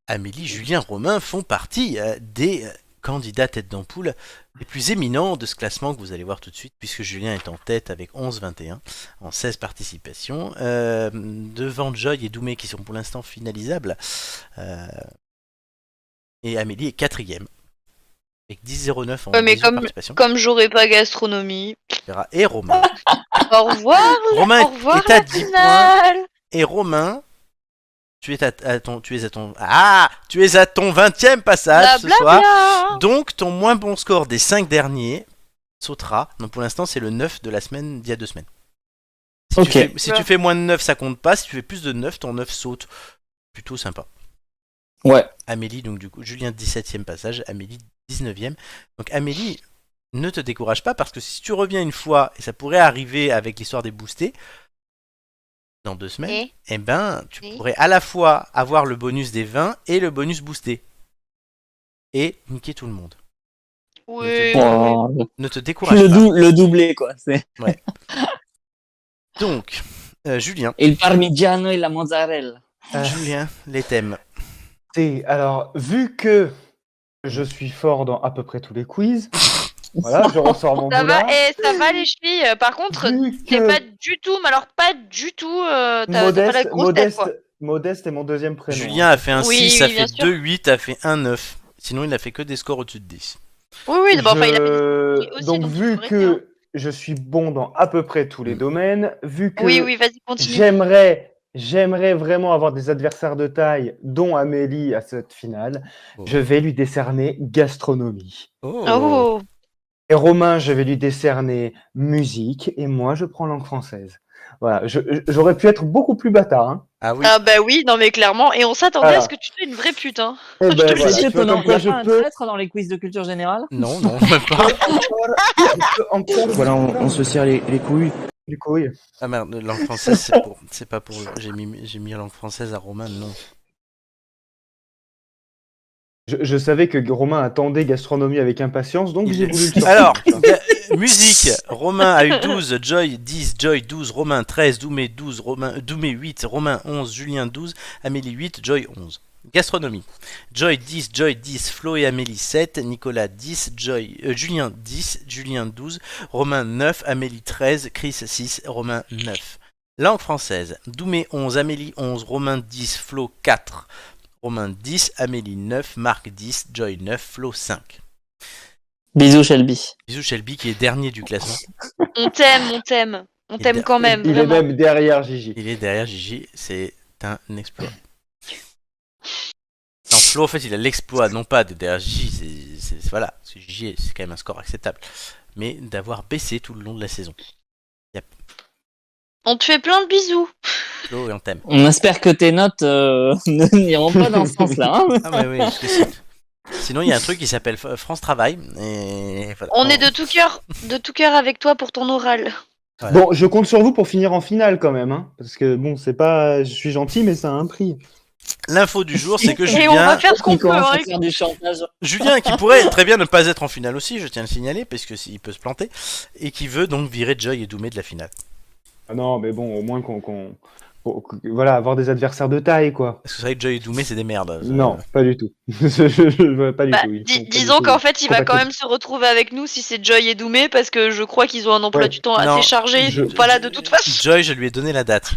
Amélie, Julien, Romain font partie des candidats tête d'ampoule les plus éminents de ce classement que vous allez voir tout de suite, puisque Julien est en tête avec 11-21 en 16 participations, devant Joy et Doumé qui sont pour l'instant finalisables, et Amélie est quatrième avec 10,09 en Ouais, mais 18 participations. comme j'aurais pas gastronomie. Et Romain. Au revoir, Romain au revoir est à la 10 points. finale. Et Romain, tu es à ton 20e passage ce soir. Donc ton moins bon score des 5 derniers sautera. Donc pour l'instant c'est le 9 de la semaine d'il y a 2 semaines. Si tu fais moins de 9 ça compte pas. Si tu fais plus de 9 ton 9 saute. Plutôt sympa. Ouais. Amélie, donc du coup Julien 17e passage, Amélie 19e. Donc Amélie, ne te décourage pas parce que si tu reviens une fois, et ça pourrait arriver avec l'histoire des boostés, dans 2 semaines, eh ben, tu pourrais à la fois avoir le bonus des 20 et le bonus boosté. Et niquer tout le monde. Oui. Ne te décourage pas. Le doublé, quoi. Ouais. Donc, Julien. Et le parmigiano et la mozzarella. Julien, les thèmes. Alors, vu que je suis fort dans à peu près tous les quiz, voilà, je ressors mon Ça boulard. ça va les chevilles. Par contre, t'es pas du tout, mais alors pas du tout. T'as pas la grosse tête, quoi. Modeste est mon deuxième prénom. Julien a fait un 6, a fait sûr. 2, 8, a fait 1, 9. Sinon, il a fait que des scores au-dessus de 10. Oui, bon, enfin, il a fait aussi, donc vu que je suis bon dans à peu près tous les domaines, vu que oui, vas-y, continue. j'aimerais vraiment avoir des adversaires de taille, dont Amélie à cette finale, je vais lui décerner gastronomie. Oh. Et Romain, je vais lui décerner musique, et moi, je prends langue française. Voilà, j'aurais pu être beaucoup plus bâtard. Hein. Ah oui. Ah bah oui, non mais clairement, et on s'attendait à ce que tu sois une vraie pute. Hein. Et je te le dis, étonnant. Il n'y a pas un traître dans les quiz de culture générale? Non, même pas. Voilà, on se serre les couilles. Les couilles. Ah merde, langue française, c'est pas pour. J'ai mis langue française à Romain, non. Je savais que Romain attendait gastronomie avec impatience, donc j'ai voulu le sortir. Alors, musique, Romain a eu 12, Joy 10, Joy 12, Romain 13, Doumé 12, Doumé 8, Romain 11, Julien 12, Amélie 8, Joy 11. Gastronomie, Joy 10, Flo et Amélie 7, Nicolas 10, Julien 10, Julien 12, Romain 9, Amélie 13, Chris 6, Romain 9. Langue française, Doumé 11, Amélie 11, Romain 10, Flo 4, Romain 10, Amélie 9, Marc 10, Joy 9, Flo 5. Bisous Shelby. Bisous Shelby qui est dernier du classement. On t'aime. On t'aime quand même. Il vraiment. est même derrière Gigi. Il est derrière Gigi, c'est un exploit. Non, Flo en fait il a l'exploit, non pas de derrière Gigi, voilà, parce que Gigi c'est quand même un score acceptable, mais d'avoir baissé tout le long de la saison. Yep. On te fait plein de bisous. Flo et on t'aime. On espère que tes notes n'iront pas dans ce sens-là. Hein. Ah mais oui, parce que sinon il y a un truc qui s'appelle France Travail et voilà. On est de tout cœur avec toi pour ton oral. Voilà. Bon, je compte sur vous pour finir en finale quand même, hein, parce que bon, c'est pas, je suis gentil, mais ça a un prix. L'info du jour, c'est que Et on va faire ce qu'on peut. Hein. Faire du chantage. Julien, qui pourrait très bien ne pas être en finale aussi, je tiens à le signaler, parce que s'il peut se planter, et qui veut donc virer Joy et Doumé de la finale. Ah non, mais bon, au moins voilà, avoir des adversaires de taille, quoi. Parce que c'est vrai que Joy et Doumé, c'est des merdes. Non, pas du tout. Pas du tout. Disons qu'en fait, il va quand même se retrouver avec nous si c'est Joy et Doumé, parce que je crois qu'ils ont un emploi du temps assez chargé. Ils sont pas là de toute façon. Joy, je lui ai donné la date.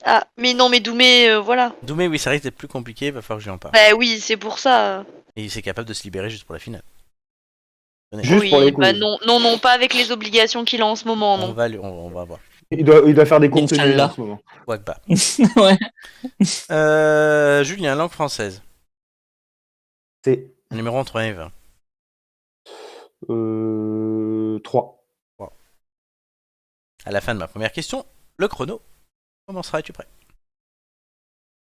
Ah, mais non, mais Doumé, voilà. Doumé, oui, c'est vrai que c'est plus compliqué, il va falloir que je lui en parle. Bah oui, c'est pour ça. Et il est capable de se libérer juste pour la finale. Juste pour les coups. Non, pas avec les obligations qu'il a en ce moment, non. On va voir. Il doit faire des contenus en ce moment. Ouais, pas. Ouais. Julien, langue française. C'est numéro entre 1 et 20. 3. À la fin de ma première question, le chrono commencera. Es-tu prêt?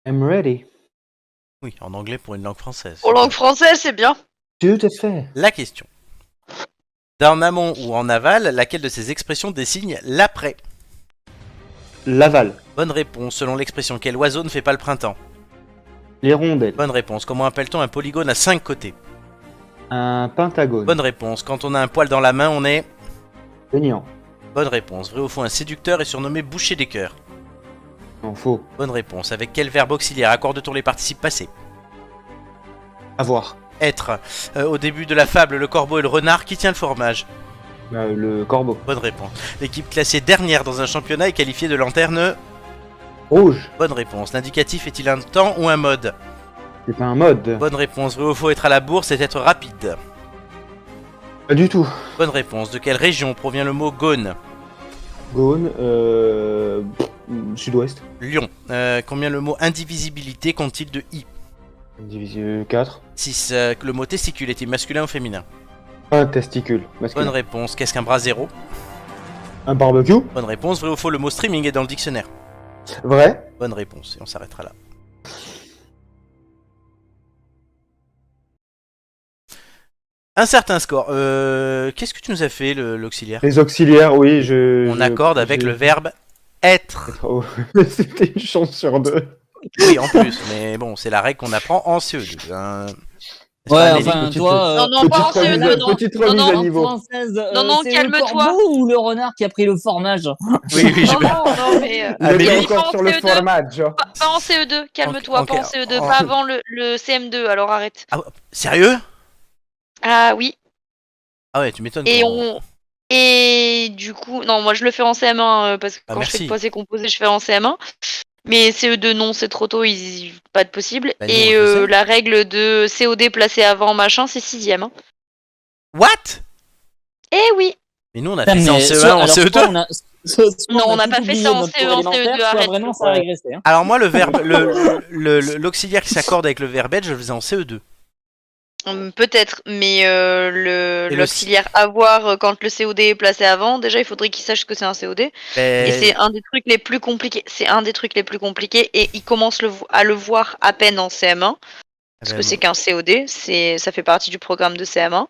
I'm ready. Oui, en anglais pour une langue française. Pour langue française, c'est bien. Tout à fait. La question. En amont ou en aval, laquelle de ces expressions désigne l'après? L'aval. Bonne réponse. Selon l'expression, quel oiseau ne fait pas le printemps? Les rondelles. Bonne réponse. Comment appelle-t-on un polygone à 5 côtés? Un pentagone. Bonne réponse. Quand on a un poil dans la main, on est... Feignant. Bonne réponse. Vrai ou faux, un séducteur est surnommé boucher des cœurs? Non, faux. Bonne réponse. Avec quel verbe auxiliaire accorde-t-on les participes passés? À voir. Être. Au début de la fable, le corbeau et le renard, qui tient le fromage? Le corbeau. Bonne réponse. L'équipe classée dernière dans un championnat est qualifiée de lanterne. Rouge. Bonne réponse. L'indicatif est-il un temps ou un mode? C'est pas un mode. Bonne réponse. Vrai ou faux, être à la bourse, c'est être rapide. Pas du tout. Bonne réponse. De quelle région provient le mot Gaune? Gaune. Sud-ouest. Lyon. Combien le mot indivisibilité compte-t-il de i? Division 4. 6. Le mot testicule est-il masculin ou féminin? Un testicule. Masculin. Bonne réponse. Qu'est-ce qu'un bras zéro? Un barbecue. Bonne réponse. Vrai ou faux, le mot streaming est dans le dictionnaire? Vrai. Bonne réponse. Et on s'arrêtera là. Un certain score. Qu'est-ce que tu nous as fait, l'auxiliaire? Les auxiliaires, oui, On accorde avec le verbe être. Oh, c'était une chance sur 2. Oui, en plus. Mais bon, c'est la règle qu'on apprend en CE2. Hein. Ouais, Amélie enfin, petite- toi. Non, non, pas en CE2, non. Petite remise Non, à non, niveau. Française, Non, non, c'est calme-toi. le corbeau ou le renard qui a pris le fromage? Oui, oui, Non, non, mais. Il était Amélie. encore sur le CE2. fromage. Pas en CE2, calme-toi, Ok, pas en CE2, ok. pas avant le CM2, alors arrête. Sérieux? Ah oui, Ah ouais, tu m'étonnes. et quand- Et du coup, non, moi je le fais en CM1 parce que Ah, quand je fais merci. le passé composé, je fais en CM1. Mais CE2, non, c'est trop tôt, pas de possible. Bah, nous, Et on le faisait. la règle de COD placé avant machin, c'est 6ème. What? Eh oui! Mais nous, on a Putain, fait ça en mais CE1, soit- en alors, CE2. soit on a- soit Non, on n'a tout pas fait oublié ça en notre CE1, cours élémentaire, CE2, soit arrête. vraiment ça a régressé. Hein. Alors moi, le verbe, l'auxiliaire qui s'accorde avec le verbe être, je le faisais en CE2. Peut-être, mais Et l'auxiliaire avoir quand le COD est placé avant, déjà il faudrait qu'il sache ce que c'est un COD. Ben, Et c'est un des trucs les plus compliqués. C'est un des trucs les plus compliqués et il commence à le voir à peine en CM1. Parce que c'est qu'un COD, ça fait partie du programme de CM1.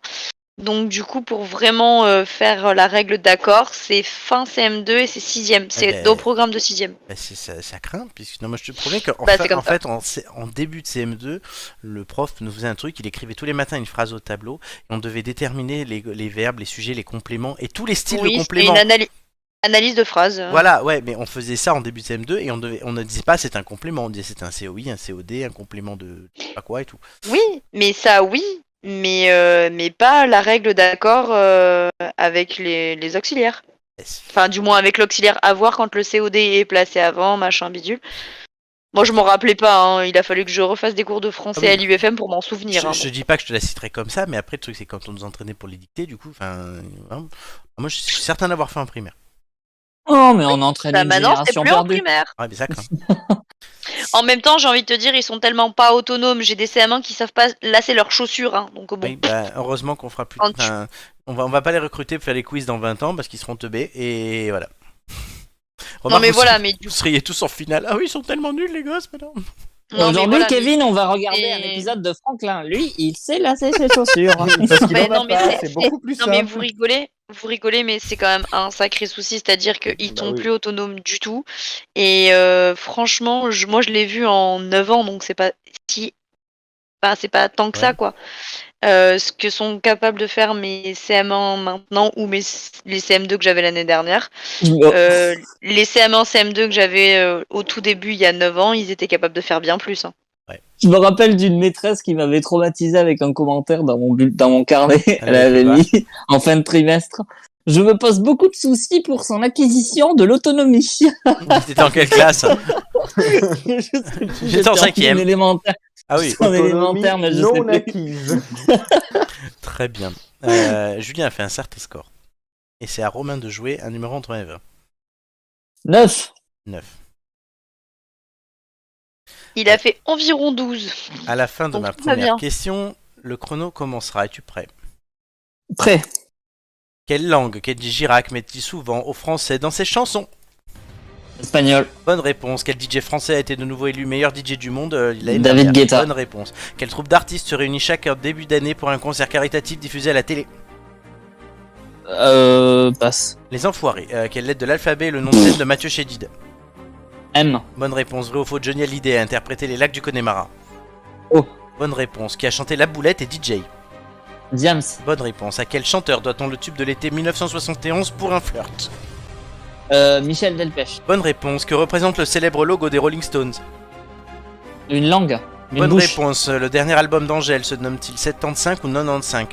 Donc du coup, pour vraiment faire la règle d'accord, c'est fin CM2 et c'est 6ème. C'est au programme de 6ème. ben, ça craint, puisque non, moi je te promets qu'en Bah, fait, c'est comme ça. en début de CM2, le prof nous faisait un truc, il écrivait tous les matins une phrase au tableau, et on devait déterminer les verbes, les sujets, les compléments, et tous les styles Oui, de c'est compléments. une analyse de phrase. Voilà, ouais, mais on faisait ça en début de CM2 et on ne disait pas c'est un complément, on disait c'est un COI, un COD, un complément de je sais pas quoi et tout. Oui, mais ça oui, mais pas la règle d'accord avec les auxiliaires. Enfin, du moins avec l'auxiliaire avoir quand le COD est placé avant, machin bidule. Moi, je m'en rappelais pas, hein. Il a fallu que je refasse des cours de français Ah oui. à l'UFM pour m'en souvenir. Je dis pas que je te la citerai comme ça, mais après le truc c'est quand on nous entraînait pour les dicter, du coup, enfin, hein, moi je suis certain d'avoir fait en primaire. Oh, mais on entraîne Bah, une maintenant, c'est génération plus en perdue. primaire. Ouais, mais ça craint. En même temps, j'ai envie de te dire, ils sont tellement pas autonomes. J'ai des CM1 qui savent pas lasser leurs chaussures, hein. Donc bon. Oui, bah, heureusement qu'on fera plus. Quand tu- Enfin, on va pas les recruter pour faire les quiz dans 20 ans parce qu'ils seront teubés et voilà. Non, Remarque, mais vous voilà, seriez- mais du Vous seriez tous en finale. Ah oui, ils sont tellement nuls les gosses maintenant. Non, mais Aujourd'hui, voilà, Kevin, on va regarder Et- un épisode de Franklin. Lui, il sait lasser ses chaussures. Parce qu'il Mais en a non, mais pas, c'est beaucoup plus Non mais simple. vous rigolez, mais c'est quand même un sacré souci, c'est-à-dire qu'ils Bah sont oui. plus autonomes du tout. Et franchement, moi je l'ai vu en 9 ans, donc c'est pas si, enfin, c'est pas tant que ça Ouais. quoi. Ce que sont capables de faire mes CM1 maintenant ou les CM2 que j'avais l'année dernière. Les CM1, CM2 que j'avais au tout début il y a 9 ans, ils étaient capables de faire bien plus. Hein. Je me rappelle d'une maîtresse qui m'avait traumatisé avec un commentaire dans mon carnet. Elle avait quoi mis en fin de trimestre. Je me pose beaucoup de soucis pour son acquisition de l'autonomie. T'étais en quelle classe? Je sais plus, J'étais en cinquième. élémentaire. Ah oui, En élémentaire, mais je sais non plus. acquise. très bien. Julien a fait un certain score. Et c'est à Romain de jouer un numéro entre 1 et 20. 9. 9. Il a fait environ 12. À la fin de Donc, ma tout va première bien. question, le chrono commencera. Es-tu prêt? Prêt. Quelle langue Kenji Girac met-il souvent au français dans ses chansons? Espagnol. Bonne réponse. Quel DJ français a été de nouveau élu meilleur DJ du monde l'année David dernière? Guetta. Bonne réponse. Quel troupe d'artistes se réunit chaque début d'année pour un concert caritatif diffusé à la télé? Passe. Les Enfoirés. Quelle lettre de l'alphabet est le nom de scène de Mathieu Chédid? M. Bonne réponse. Vrai ou faux, Johnny Hallyday a interprété Les Lacs du Connemara? Oh. Bonne réponse. Qui a chanté La Boulette et DJ? Diams. Bonne réponse. À quel chanteur doit-on le tube de l'été 1971 pour un flirt? Michel Delpech. Bonne réponse. Que représente le célèbre logo des Rolling Stones? Une langue. Une Bonne bouche. réponse. Le dernier album d'Angèle se nomme-t-il 75 ou 95?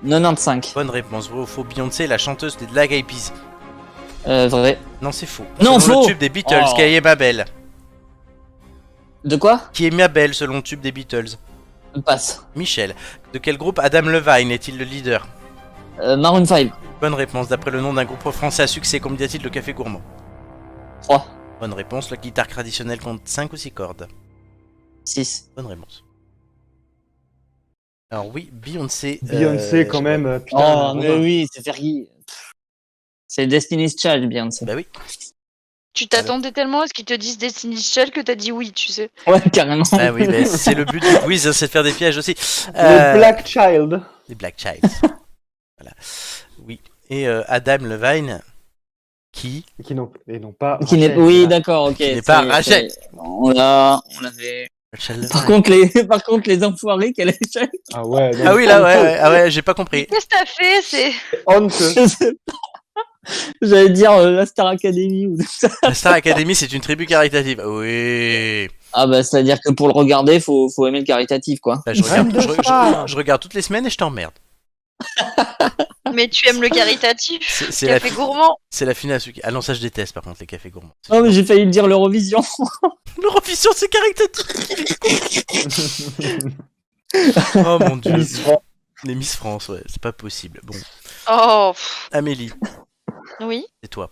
95. Bonne réponse. Vrai ou faux? Beyoncé est la chanteuse des Black Eyed Peas. Vrai. Non, c'est faux. Non, selon faux. le tube des Beatles, Oh. qui est ma belle? De quoi? Qui est ma belle selon le tube des Beatles? Passe. Michel. De quel groupe Adam Levine est-il le leader? Maroon 5. Bonne réponse. D'après le nom d'un groupe français à succès, combien y a-t-il de café gourmand? 3. Bonne réponse. La guitare traditionnelle compte 5 ou 6 cordes? 6. Bonne réponse. Alors oui, Beyoncé. Beyoncé, quand même. Oh, Putain, mais Romain. oui, c'est Fergie. C'est Destiny's Child, Beyoncé. Bah oui. Tu t'attendais tellement à ce qu'ils te disent Destiny's Child que t'as dit oui, tu sais. Ouais, carrément. Ah oui, bah, c'est le but du quiz, hein, c'est de faire des pièges aussi. Le Black Child. Les Black Childs. Voilà. Oui. Et Adam Levine, qui Qui n'ont et non pas. Qui n'est... Rachel, Oui, là. d'accord, ok. Qui n'est pas Rachel. On l'avait. Rachel Par Levine. contre, les enfoirés qu'elle a fait. Ah ouais. non, Ah oui, là, ouais, honteux. ouais, ah ouais, j'ai pas compris. Qu'est-ce que t'as fait? C'est Honteux. Je sais pas. J'allais dire la Star Academy ou ça. La Star Academy, c'est une tribu caritative. Oui. Ah bah, c'est-à-dire que pour le regarder, faut aimer le caritatif, quoi. Bah, je, regarde, Même de pas. je regarde toutes les semaines et je t'emmerde. Mais tu aimes le caritatif? C'est la, Café gourmand? c'est la finale. Ah non, ça je déteste par contre, les cafés gourmands. Oh, mais j'ai failli le dire l'Eurovision. L'Eurovision, c'est caritatif. Oh mon dieu. Miss France. Les Miss France, ouais, c'est pas possible. Bon, Oh, Amélie, oui. c'est toi.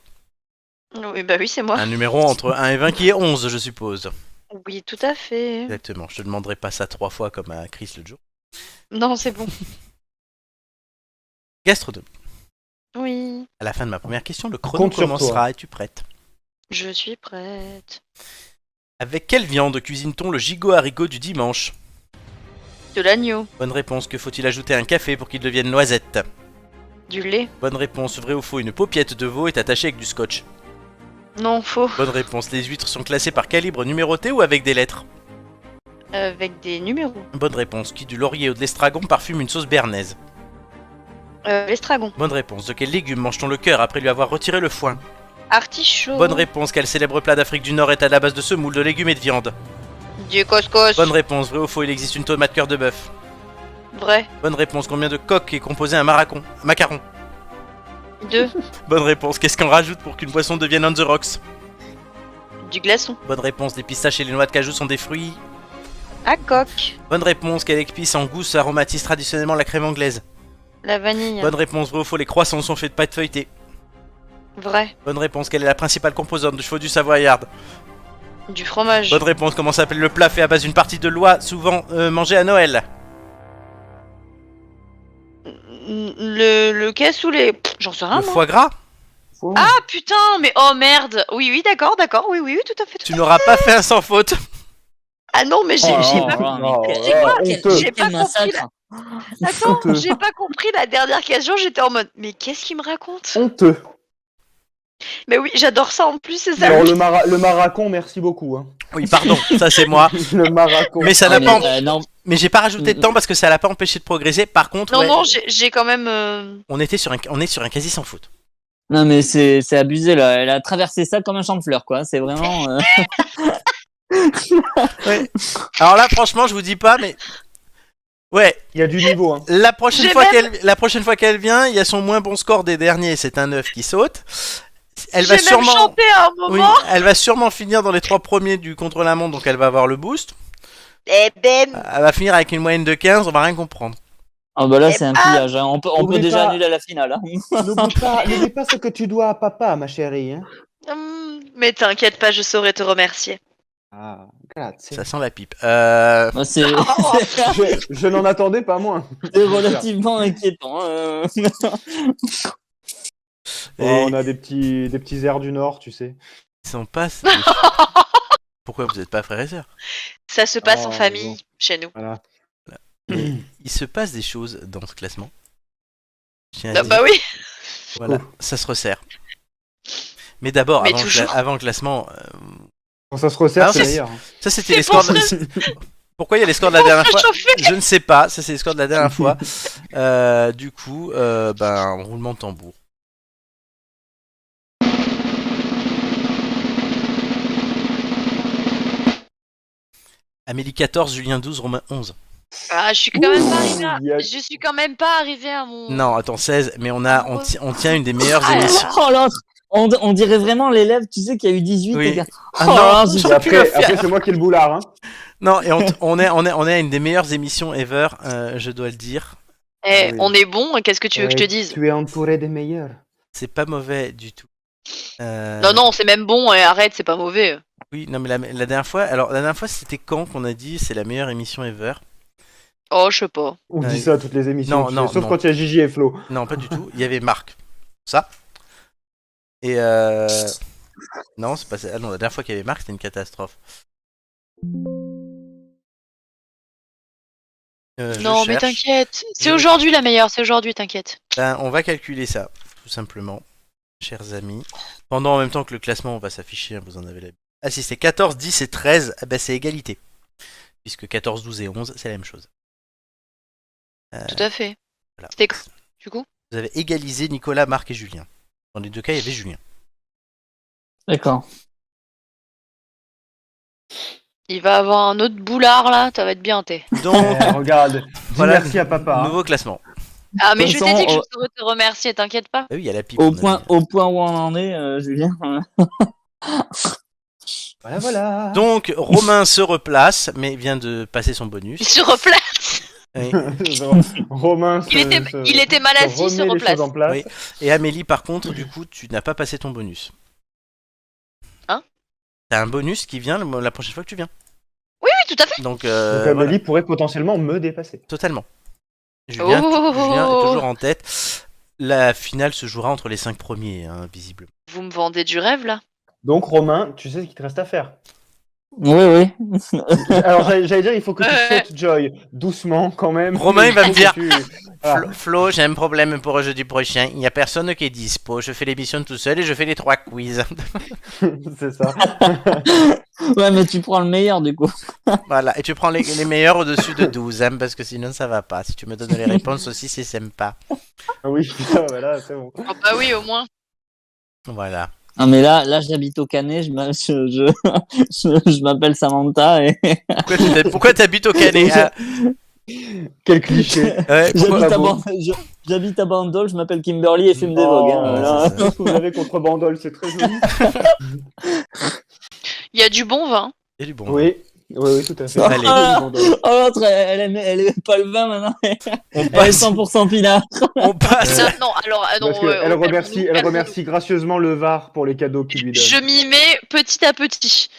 Oui, bah oui, c'est moi. Un numéro entre 1 et 20 qui est 11, je suppose. Oui, tout à fait. Exactement. Je te demanderai pas ça 3 fois comme à Chris le jour. Non, c'est bon. Gastronomie. Oui, À la fin de ma première question, le chrono compte sur toi. commencera. Es-tu prête? je suis prête. Avec quelle viande cuisine-t-on le gigot haricot du dimanche? De l'agneau, Bonne réponse. Que faut-il ajouter à un café pour qu'il devienne noisette? du lait. Bonne réponse. Vrai ou faux? Une paupiette de veau est attachée avec du scotch. Non, faux. Bonne réponse. Les huîtres sont classées par calibre numéroté ou avec des lettres? Avec des numéros. Bonne réponse. Qui du laurier ou de l'estragon parfume une sauce béarnaise? L'estragon. Bonne réponse. De quel légume mange-t-on le cœur après lui avoir retiré le foin? Artichaut. Bonne réponse. Quel célèbre plat d'Afrique du Nord est à la base de semoule, de légumes et de viande? Du couscous. Bonne réponse. Vrai ou faux? Il existe une tomate cœur de bœuf. Vrai. Bonne réponse. Combien de coques est composé un macaron? 2. Bonne réponse. Qu'est-ce qu'on rajoute pour qu'une boisson devienne on the rocks? Du glaçon. Bonne réponse. Les pistaches et les noix de cajou sont des fruits. À coque. Bonne réponse. Quelle épice en gousse aromatise traditionnellement la crème anglaise? La vanille. Bonne réponse. Vrai ou faux? Les croissants sont faits de pâte feuilletée. Vrai. Bonne réponse. Quelle est la principale composante du chevaux du Savoyard? Du fromage. Bonne réponse. Comment s'appelle le plat fait à base d'une partie de l'oie, souvent mangé à Noël? Le caisse ou les... J'en sais rien, Le moi. foie gras? Ah, putain, mais oh merde. Oui, oui, d'accord, oui, oui, oui, tout à fait. Tu n'auras pas fait un sans faute. Ah non, mais j'ai Oh, pas... Oh, C'est quoi honteux. J'ai pas Quel compris. massacre. Attends, Honteux. j'ai pas compris la dernière question, j'étais en mode, mais qu'est-ce qu'il me raconte? Honteux. Mais oui, j'adore ça en plus, c'est ça. Alors, le maracon, merci beaucoup. Hein. Oui, pardon, ça c'est moi. Le maracon. Mais ça Ah, n'a pas. mais, non, Mais j'ai pas rajouté de temps parce que ça l'a pas empêché de progresser. Par contre, Non, ouais, non, j'ai quand même... on est sur un quasi sans faute. non, mais c'est abusé, là. Elle a traversé ça comme un champ de fleurs, quoi. C'est vraiment... Alors là, franchement, je vous dis pas, mais ouais, Il y a du niveau. Hein. la prochaine J'ai fois même- la prochaine fois qu'elle vient, il y a son moins bon score des derniers, c'est un 9 qui saute. Elle J'ai va même sûrement chanté à un oui, moment. elle va sûrement finir dans les 3 premiers du contre-la-montre, donc elle va avoir le boost. Eh ben, Elle va finir avec une moyenne de 15, on va rien comprendre. Ah bah là, Eh c'est un ben, pillage. Hein. On peut N'oublie déjà pas- annuler la finale. Hein. N'oublie pas ce que tu dois à papa, ma chérie. Hein. mais t'inquiète pas, je saurais te remercier. Ah, grazie. Ça sent la pipe. Bah, c'est Oh, Je n'en attendais pas moins. c'est relativement inquiétant. Et Oh, on a des petits airs du Nord, tu sais. ils sont pas. Pourquoi vous n'êtes pas frères et sœurs? ça se passe en Oh, famille, bon. chez nous. Voilà. Mais il se passe des choses dans ce classement. Je tiens à Ah dire. bah oui. Voilà, ça se resserre. Mais d'abord, Mais avant, toujours. avant le classement, Quand ça se resserre, Alors, c'est ça, meilleur. hein. ça c'était C'est les scores. pour Pourquoi il y a les scores de la dernière fois? Chauffer. Je ne sais pas. Ça c'est les scores de la dernière fois. Du coup, ben roulement de tambour. Amélie 14, Julien 12, Romain 11. Ah, je suis quand même pas arrivé à... Il y a- Je suis quand même pas arrivé à mon... Non, attends, 16, mais on tient une des meilleures Ah, émissions. Oh l'autre, on dirait vraiment l'élève, tu sais, qui a eu 18 Oui. et qui a- Ah Oh non, là, je- zut. Et pu le après, faire. après c'est moi qui ai le boulard. Hein. Non, et on est à une des meilleures émissions ever, je dois le dire. Eh, Oui. on est bon, qu'est-ce que tu veux que je te Ouais, dise? Tu es entouré des meilleurs. C'est pas mauvais du tout. Non, non, c'est même bon, et arrête, c'est pas mauvais. Oui, non, mais la dernière fois, alors la dernière fois, c'était quand qu'on a dit c'est la meilleure émission ever? Oh, je sais pas. On Ouais. dit ça à toutes les émissions. Non, tu sais, non, sauf non. quand il y a Gigi et Flo. Non, pas du tout. Il y avait Marc. Ça. Et non, c'est pas ça. Ah non, la dernière fois qu'il y avait Marc, c'était une catastrophe. Je Non, mais cherche. t'inquiète. C'est Je- aujourd'hui la meilleure, c'est aujourd'hui, t'inquiète. Ben, on va calculer ça, tout simplement, chers amis. Pendant en même temps que le classement va s'afficher, hein, vous en avez l'habitude. Ah si, c'est 14, 10 et 13, ben, c'est égalité. Puisque 14, 12 et 11, c'est la même chose. Tout à fait. Voilà. C'était quoi, du coup? Vous avez égalisé Nicolas, Marc et Julien. Dans les deux cas, il y avait Julien. D'accord. Il va avoir un autre boulard, là, ça va être bien, t'es. Donc, Regarde, dis Voilà. merci à papa. hein. nouveau classement. Ah, mais De je toute t'ai dit que façon, je saurais te remercier, t'inquiète pas. Ah oui, il y a la pipe. Au on a point, dit. au point où on en est, Julien. Voilà, voilà. Donc, Romain se replace, mais vient de passer son bonus. Il se replace. Oui. Romain Il était mal assis, il se remet les replace. choses en place. Oui. Et Amélie, par contre, du coup, tu n'as pas passé ton bonus. Hein? T'as un bonus qui vient la prochaine fois que tu viens. Oui, tout à fait. Donc, Donc voilà, Amélie pourrait potentiellement me dépasser. totalement. Julien, Oh. Julien est toujours en tête. La finale se jouera entre les 5 premiers, hein, visiblement. Vous me vendez du rêve, là? Donc Romain, tu sais ce qu'il te reste à faire. Oui, oui. Alors j'allais dire, il faut que tu Ouais. sautes Joy, doucement quand même. Romain, il va me faut que dire, tu- Voilà. Flo, j'ai un problème pour jeudi prochain. Il n'y a personne qui est dispo. Je fais l'émission tout seul et je fais les 3 quiz. C'est ça. Ouais, mais tu prends le meilleur, du coup. Voilà. Et tu prends les meilleurs au-dessus de 12, hein, parce que sinon ça va pas. Si tu me donnes les réponses aussi, c'est sympa. Ah oui, voilà, c'est bon. Oh, bah oui, au moins. Voilà. Non, mais là, j'habite au Canet, je m'appelle Samantha et Pourquoi t'habites au Canet, hein? Quel cliché. Ouais, pourquoi- j'habite à, beau. j'habite à Bandol, je m'appelle Kimberly et fume des Oh, vogues. Hein, là. c'est ça. Qu'est-ce que vous avez contre Bandol, c'est très joli. Il y a du bon vin. Et du bon. Oui, oui, tout à fait. Allez. Oh, l'autre, elle aime pas le vin maintenant. On Elle est passe. 100% pinard. On passe. Non, alors, ah non, Parce qu'elle remercie gracieusement le VAR pour les cadeaux qu'il lui donne. Je m'y mets petit à petit.